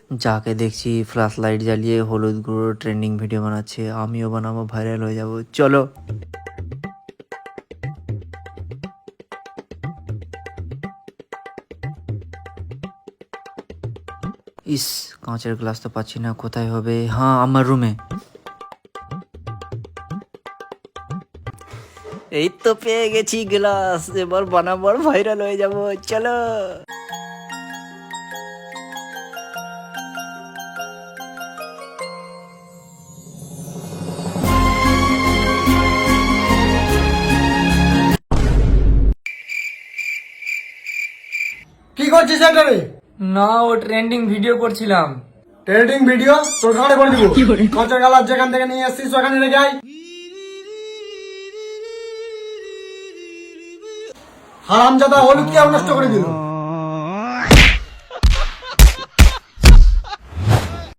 যাকে দেখছি flash light জ্বালিয়ে হলুদ গুঁড়ো ট্রেন্ডিং ভিডিও বানাচ্ছে, আমিও বানাবো, ভাইরাল হয়ে যাব। চলো। ইস, কাঁচের গ্লাস তো পাচ্ছি না, কোথায় হবে? হ্যাঁ, আমার রুমে। এই তো পেয়ে গেছি গ্লাস, এবার বানাবো আর ভাইরাল হয়ে যাব। চলো। কি করছিস সেন্টারে? না, ও ট্রেন্ডিং ভিডিও করছিলাম। ট্রেডিং ভিডিও তোর ঘাড়ে করে দিব। কাঁচের গালার যেখান থেকে নিয়ে আসছিস ওখানে রেখে আয়। হারামজাদা হলুদ কে নষ্ট করে দিল।